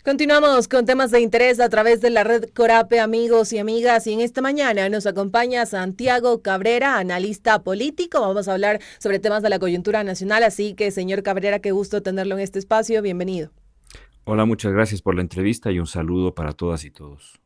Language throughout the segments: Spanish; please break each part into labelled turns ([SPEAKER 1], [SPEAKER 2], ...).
[SPEAKER 1] Continuamos con temas de interés a través de la red Corape, amigos y amigas. Y en esta mañana nos acompaña Santiago Cabrera, analista político. Vamos a hablar sobre temas de la coyuntura nacional. Así que, señor Cabrera, qué gusto tenerlo en este espacio. Bienvenido.
[SPEAKER 2] Hola, muchas gracias por la entrevista y un saludo para todas y todos.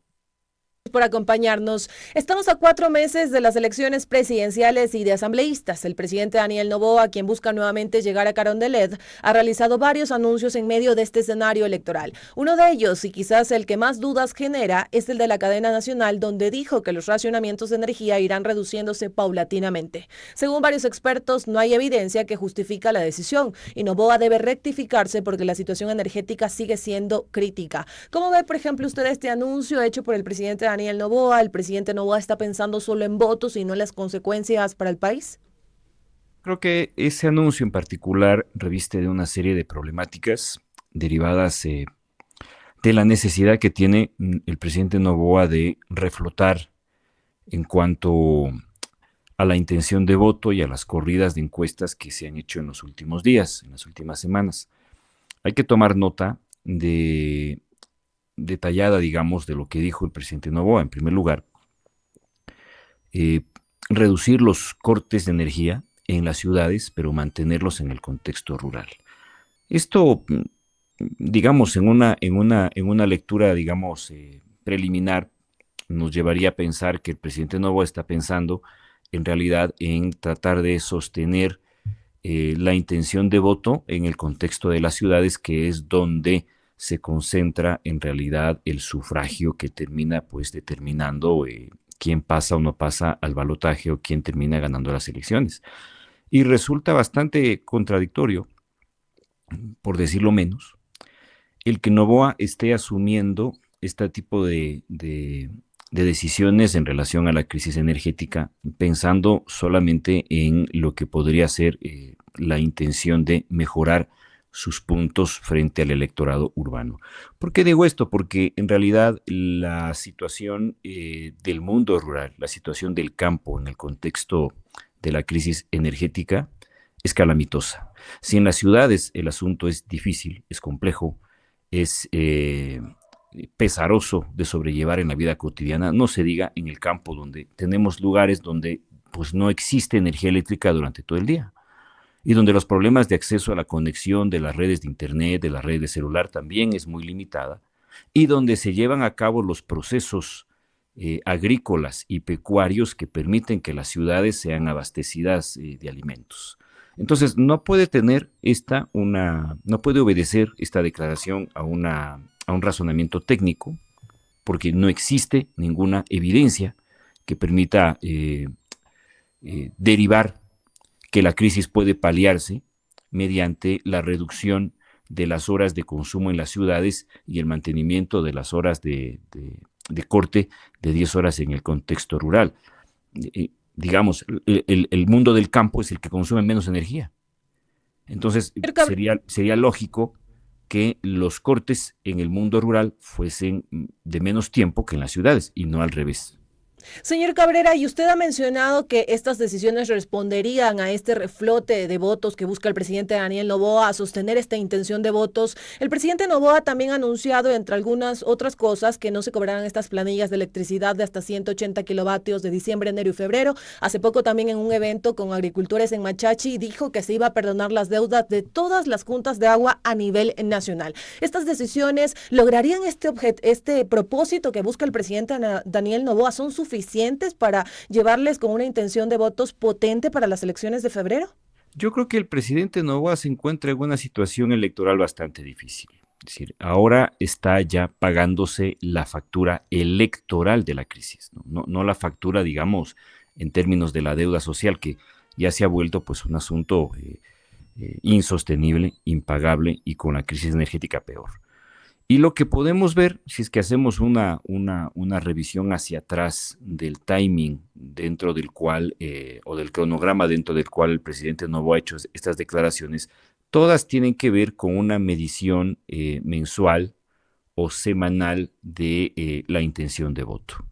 [SPEAKER 1] Por acompañarnos. Estamos a 4 meses de las elecciones presidenciales y de asambleístas. El presidente Daniel Noboa, quien busca nuevamente llegar a Carondelet, ha realizado varios anuncios en medio de este escenario electoral. Uno de ellos, y quizás el que más dudas genera, es el de la cadena nacional, donde dijo que los racionamientos de energía irán reduciéndose paulatinamente. Según varios expertos, no hay evidencia que justifica la decisión y Noboa debe rectificarse porque la situación energética sigue siendo crítica. ¿Cómo ve, por ejemplo, usted este anuncio hecho por el presidente Daniel Noboa? ¿El presidente Noboa está pensando solo en votos y no en las consecuencias para el país?
[SPEAKER 2] Creo que ese anuncio en particular reviste de una serie de problemáticas derivadas de la necesidad que tiene el presidente Noboa de reflotar en cuanto a la intención de voto y a las corridas de encuestas que se han hecho en los últimos días, en las últimas semanas. Hay que tomar nota de detallada, digamos, de lo que dijo el presidente Noboa. En primer lugar, eh, reducir los cortes de energía en las ciudades, pero mantenerlos en el contexto rural. Esto, digamos, en una lectura, digamos, preliminar, nos llevaría a pensar que el presidente Noboa está pensando en realidad en tratar de sostener la intención de voto en el contexto de las ciudades, que es donde se concentra en realidad el sufragio que termina pues determinando quién pasa o no pasa al balotaje o quién termina ganando las elecciones. Y resulta bastante contradictorio, por decirlo menos, el que Novoa esté asumiendo este tipo de decisiones en relación a la crisis energética, pensando solamente en lo que podría ser la intención de mejorar sus puntos frente al electorado urbano. ¿Por qué digo esto? Porque en realidad la situación del mundo rural, la situación del campo en el contexto de la crisis energética es calamitosa. Si en las ciudades el asunto es difícil, es complejo, es pesaroso de sobrellevar en la vida cotidiana, no se diga en el campo, donde tenemos lugares donde pues no existe energía eléctrica durante todo el día y donde los problemas de acceso a la conexión de las redes de internet, de las redes de celular también es muy limitada, y donde se llevan a cabo los procesos agrícolas y pecuarios que permiten que las ciudades sean abastecidas de alimentos. Entonces, no puede obedecer esta declaración a un razonamiento técnico, porque no existe ninguna evidencia que permita derivar que la crisis puede paliarse mediante la reducción de las horas de consumo en las ciudades y el mantenimiento de las horas de corte de 10 horas en el contexto rural. Digamos, el mundo del campo es el que consume menos energía. Entonces, sería lógico que los cortes en el mundo rural fuesen de menos tiempo que en las ciudades y no al revés.
[SPEAKER 1] Señor Cabrera, y usted ha mencionado que estas decisiones responderían a este reflote de votos que busca el presidente Daniel Noboa, a sostener esta intención de votos. El presidente Noboa también ha anunciado, entre algunas otras cosas, que no se cobrarán estas planillas de electricidad de hasta 180 kilovatios de diciembre, enero y febrero. Hace poco también en un evento con agricultores en Machachi dijo que se iba a perdonar las deudas de todas las juntas de agua a nivel nacional. Estas decisiones lograrían este propósito que busca el presidente Daniel Noboa. ¿Son suficientes para llevarles con una intención de votos potente para las elecciones de febrero?
[SPEAKER 2] Yo creo que el presidente Novoa se encuentra en una situación electoral bastante difícil. Es decir, ahora está ya pagándose la factura electoral de la crisis, no la factura, digamos, en términos de la deuda social, que ya se ha vuelto pues un asunto insostenible, impagable y con la crisis energética peor. Y lo que podemos ver, si es que hacemos una revisión hacia atrás del timing dentro del cual, o del cronograma dentro del cual el presidente Novoa ha hecho estas declaraciones, todas tienen que ver con una medición mensual o semanal de la intención de voto.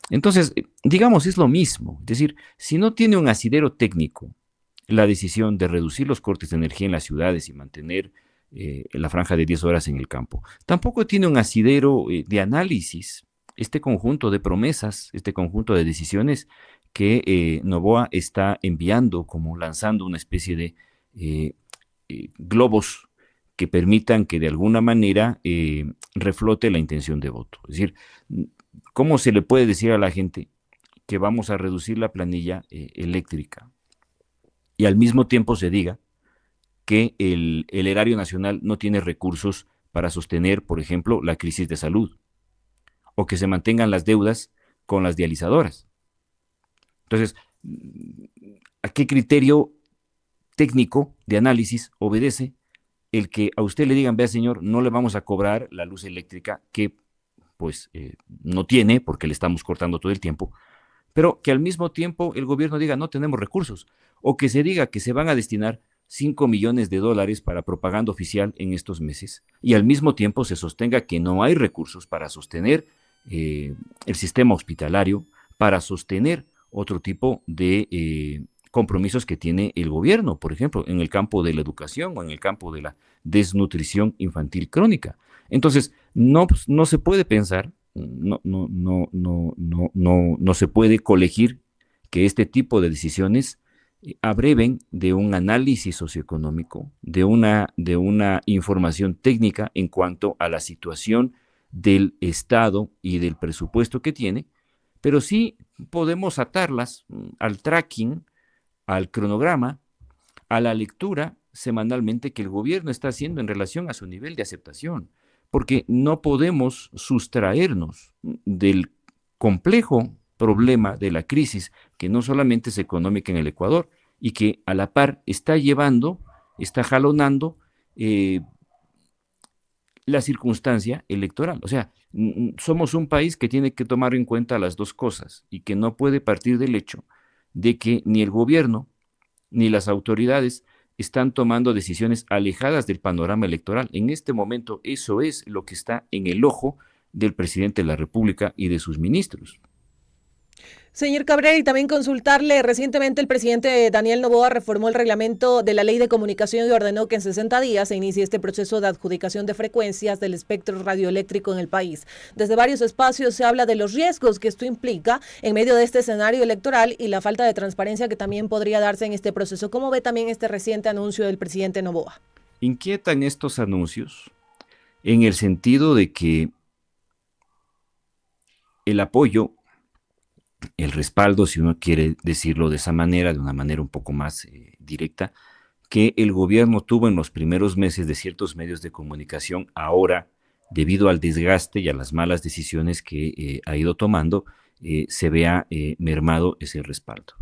[SPEAKER 2] Entonces, digamos, es lo mismo. Es decir, si no tiene un asidero técnico la decisión de reducir los cortes de energía en las ciudades y mantener la franja de 10 horas en el campo. Tampoco tiene un asidero de análisis este conjunto de promesas, este conjunto de decisiones que Noboa está enviando, como lanzando una especie de globos que permitan que de alguna manera reflote la intención de voto. Es decir, ¿cómo se le puede decir a la gente que vamos a reducir la planilla eléctrica y al mismo tiempo se diga que el erario nacional no tiene recursos para sostener, por ejemplo, la crisis de salud, o que se mantengan las deudas con las dializadoras? Entonces, ¿a qué criterio técnico de análisis obedece el que a usted le digan, vea señor, no le vamos a cobrar la luz eléctrica que pues no tiene porque le estamos cortando todo el tiempo, pero que al mismo tiempo el gobierno diga no tenemos recursos, o que se diga que se van a destinar 5 millones de dólares para propaganda oficial en estos meses, y al mismo tiempo se sostenga que no hay recursos para sostener el sistema hospitalario, para sostener otro tipo de compromisos que tiene el gobierno, por ejemplo, en el campo de la educación o en el campo de la desnutrición infantil crónica. Entonces, no se puede pensar, no se puede colegir que este tipo de decisiones abreven de un análisis socioeconómico, de una información técnica en cuanto a la situación del Estado y del presupuesto que tiene, pero sí podemos atarlas al tracking, al cronograma, a la lectura semanalmente que el gobierno está haciendo en relación a su nivel de aceptación, porque no podemos sustraernos del complejo problema de la crisis, que no solamente es económica en el Ecuador, y que a la par está jalonando la circunstancia electoral. O sea, somos un país que tiene que tomar en cuenta las dos cosas y que no puede partir del hecho de que ni el gobierno ni las autoridades están tomando decisiones alejadas del panorama electoral. En este momento eso es lo que está en el ojo del presidente de la República y de sus ministros.
[SPEAKER 1] Señor Cabrera, y también consultarle, recientemente el presidente Daniel Noboa reformó el reglamento de la Ley de Comunicación y ordenó que en 60 días se inicie este proceso de adjudicación de frecuencias del espectro radioeléctrico en el país. Desde varios espacios se habla de los riesgos que esto implica en medio de este escenario electoral y la falta de transparencia que también podría darse en este proceso. ¿Cómo ve también este reciente anuncio del presidente Noboa?
[SPEAKER 2] Inquietan estos anuncios en el sentido de que el apoyo, el respaldo, si uno quiere decirlo de esa manera, de una manera un poco más directa, que el gobierno tuvo en los primeros meses de ciertos medios de comunicación, ahora, debido al desgaste y a las malas decisiones que ha ido tomando, se vea mermado ese respaldo.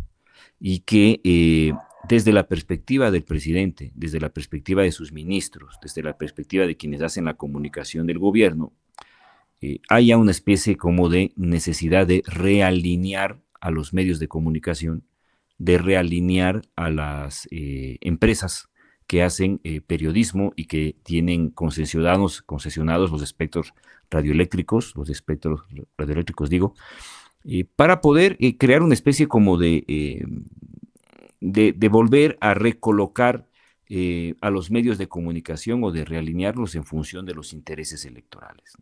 [SPEAKER 2] Y que desde la perspectiva del presidente, desde la perspectiva de sus ministros, desde la perspectiva de quienes hacen la comunicación del gobierno, haya una especie como de necesidad de realinear a los medios de comunicación, de realinear a las empresas que hacen periodismo y que tienen concesionados los espectros radioeléctricos, para poder crear una especie como de volver a recolocar a los medios de comunicación o de realinearlos en función de los intereses electorales.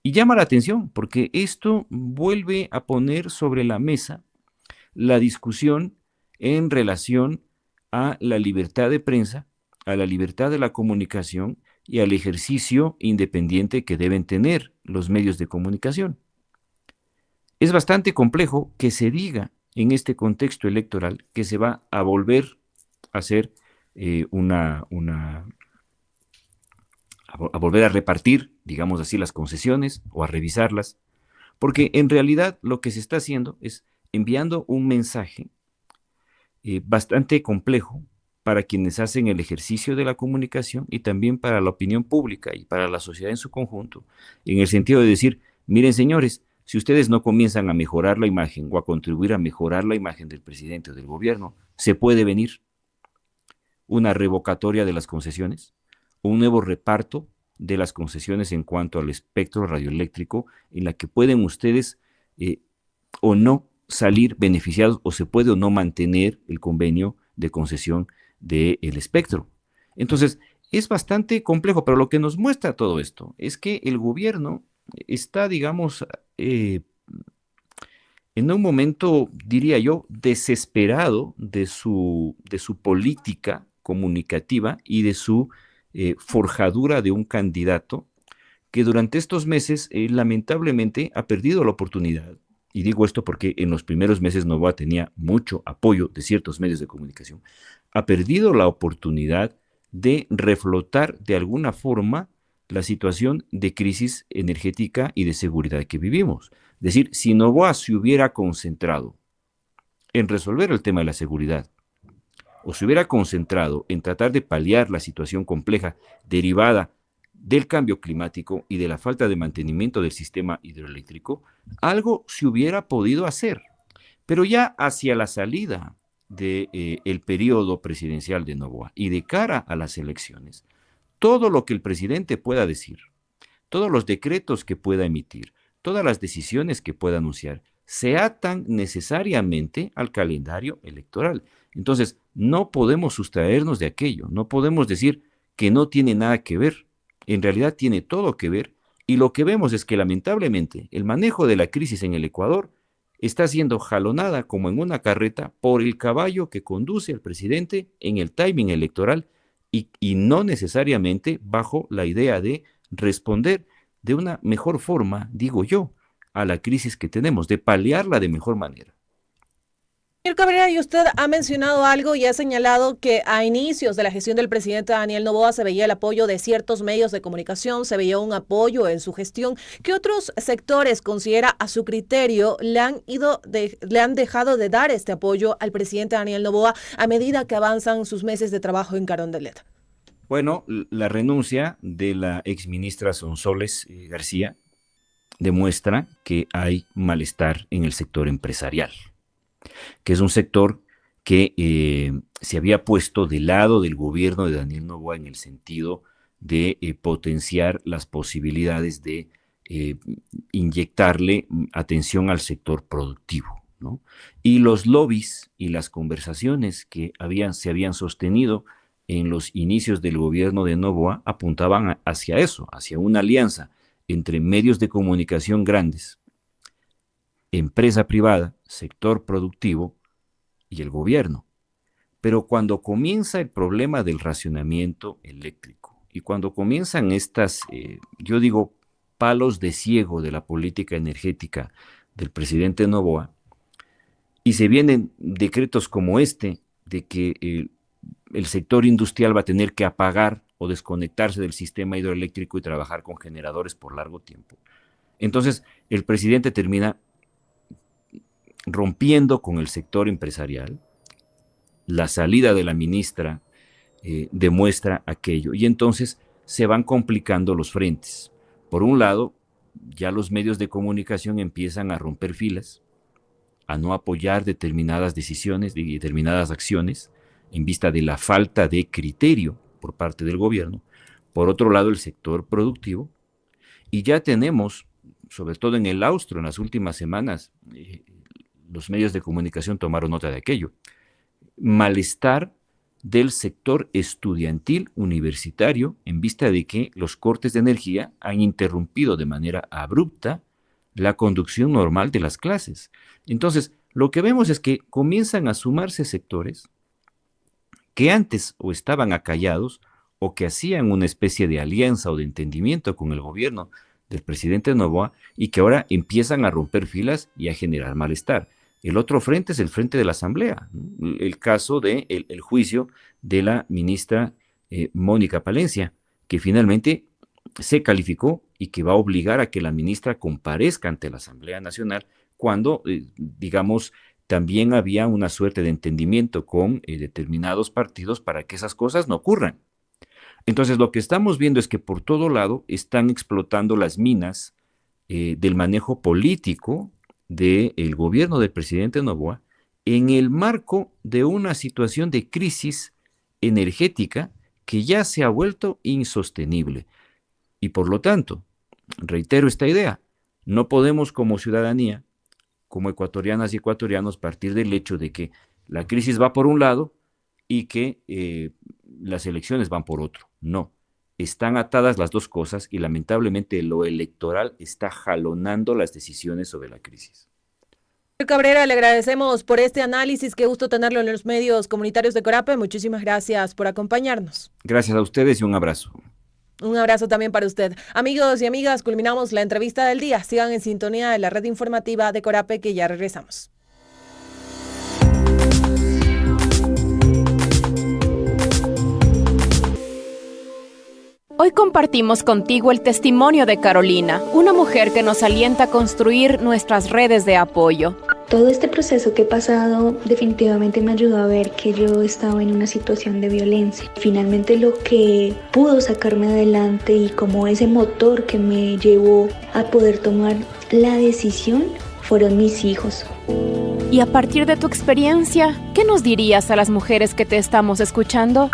[SPEAKER 2] Y llama la atención porque esto vuelve a poner sobre la mesa la discusión en relación a la libertad de prensa, a la libertad de la comunicación y al ejercicio independiente que deben tener los medios de comunicación. Es bastante complejo que se diga en este contexto electoral que se va a volver a hacer a volver a repartir, digamos así, las concesiones o a revisarlas, porque en realidad lo que se está haciendo es enviando un mensaje bastante complejo para quienes hacen el ejercicio de la comunicación y también para la opinión pública y para la sociedad en su conjunto, en el sentido de decir, miren señores, si ustedes no comienzan a mejorar la imagen o a contribuir a mejorar la imagen del presidente o del gobierno, se puede venir una revocatoria de las concesiones, un nuevo reparto de las concesiones en cuanto al espectro radioeléctrico, en la que pueden ustedes o no salir beneficiados, o se puede o no mantener el convenio de concesión del espectro. Entonces, es bastante complejo, pero lo que nos muestra todo esto es que el gobierno está, digamos, eh, en un momento, diría yo, desesperado de su política comunicativa y de su forjadura de un candidato que durante estos meses lamentablemente ha perdido la oportunidad. Y digo esto porque en los primeros meses Novoa tenía mucho apoyo de ciertos medios de comunicación. Ha perdido la oportunidad de reflotar de alguna forma la situación de crisis energética y de seguridad que vivimos. Es decir, si Novoa se hubiera concentrado en resolver el tema de la seguridad, o se hubiera concentrado en tratar de paliar la situación compleja derivada del cambio climático y de la falta de mantenimiento del sistema hidroeléctrico, algo se hubiera podido hacer. Pero ya hacia la salida del periodo presidencial de Novoa y de cara a las elecciones, todo lo que el presidente pueda decir, todos los decretos que pueda emitir, todas las decisiones que pueda anunciar, se atan necesariamente al calendario electoral. Entonces, no podemos sustraernos de aquello, no podemos decir que no tiene nada que ver. En realidad tiene todo que ver y lo que vemos es que lamentablemente el manejo de la crisis en el Ecuador está siendo jalonada como en una carreta por el caballo que conduce al presidente en el timing electoral y no necesariamente bajo la idea de responder de una mejor forma, digo yo, a la crisis que tenemos, de paliarla de mejor manera.
[SPEAKER 1] Señor Cabrera, y usted ha mencionado algo y ha señalado que a inicios de la gestión del presidente Daniel Noboa se veía el apoyo de ciertos medios de comunicación, se veía un apoyo en su gestión. ¿Qué otros sectores considera a su criterio le han dejado de dar este apoyo al presidente Daniel Noboa a medida que avanzan sus meses de trabajo en Carondelet?
[SPEAKER 2] Bueno, la renuncia de la exministra Sonsoles García demuestra que hay malestar en el sector empresarial, que es un sector que se había puesto del lado del gobierno de Daniel Noboa en el sentido de potenciar las posibilidades de eh, inyectarle atención al sector productivo, ¿no? Y los lobbies y las conversaciones que se habían sostenido en los inicios del gobierno de Noboa apuntaban hacia eso, hacia una alianza entre medios de comunicación grandes, empresa privada, sector productivo y el gobierno. Pero cuando comienza el problema del racionamiento eléctrico y cuando comienzan estas, yo digo, palos de ciego de la política energética del presidente Noboa, y se vienen decretos como este, de que el sector industrial va a tener que apagar o desconectarse del sistema hidroeléctrico y trabajar con generadores por largo tiempo. Entonces, el presidente termina rompiendo con el sector empresarial. La salida de la ministra demuestra aquello y entonces se van complicando los frentes. Por un lado, ya los medios de comunicación empiezan a romper filas, a no apoyar determinadas decisiones y determinadas acciones en vista de la falta de criterio por parte del gobierno. Por otro lado, el sector productivo. Y ya tenemos, sobre todo en el austro, en las últimas semanas, los medios de comunicación tomaron nota de aquello, malestar del sector estudiantil universitario en vista de que los cortes de energía han interrumpido de manera abrupta la conducción normal de las clases. Entonces, lo que vemos es que comienzan a sumarse sectores que antes o estaban acallados o que hacían una especie de alianza o de entendimiento con el gobierno del presidente Noboa y que ahora empiezan a romper filas y a generar malestar. El otro frente es el frente de la Asamblea, ¿no? El caso del el juicio de la ministra Mónica Palencia, que finalmente se calificó y que va a obligar a que la ministra comparezca ante la Asamblea Nacional cuando, digamos, también había una suerte de entendimiento con determinados partidos para que esas cosas no ocurran. Entonces, lo que estamos viendo es que por todo lado están explotando las minas del manejo político del gobierno del presidente Noboa en el marco de una situación de crisis energética que ya se ha vuelto insostenible. Y por lo tanto, reitero esta idea, no podemos como ciudadanía, como ecuatorianas y ecuatorianos, partir del hecho de que la crisis va por un lado y que las elecciones van por otro. No, están atadas las dos cosas y lamentablemente lo electoral está jalonando las decisiones sobre la crisis.
[SPEAKER 1] Señor Cabrera, le agradecemos por este análisis. Qué gusto tenerlo en los medios comunitarios de Corape. Muchísimas gracias por acompañarnos.
[SPEAKER 2] Gracias a ustedes y un abrazo.
[SPEAKER 1] Un abrazo también para usted. Amigos y amigas, culminamos la entrevista del día. Sigan en sintonía de la red informativa de Corape, que ya regresamos.
[SPEAKER 3] Hoy compartimos contigo el testimonio de Carolina, una mujer que nos alienta a construir nuestras redes de apoyo.
[SPEAKER 4] Todo este proceso que he pasado definitivamente me ayudó a ver que yo estaba en una situación de violencia. Finalmente lo que pudo sacarme adelante y como ese motor que me llevó a poder tomar la decisión fueron mis hijos.
[SPEAKER 3] Y a partir de tu experiencia, ¿qué nos dirías a las mujeres que te estamos escuchando?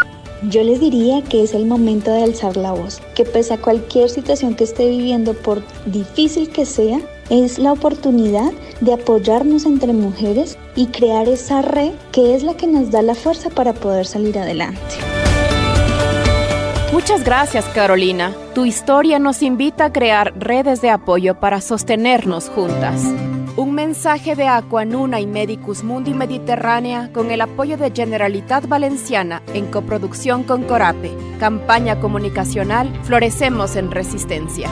[SPEAKER 4] Yo les diría que es el momento de alzar la voz, que pese a cualquier situación que esté viviendo, por difícil que sea, es la oportunidad de apoyarnos entre mujeres y crear esa red que es la que nos da la fuerza para poder salir adelante.
[SPEAKER 3] Muchas gracias, Carolina. Tu historia nos invita a crear redes de apoyo para sostenernos juntas. Un mensaje de Aqua Nuna y Medicus Mundi Mediterránea con el apoyo de Generalitat Valenciana en coproducción con Corape. Campaña comunicacional Florecemos en Resistencia.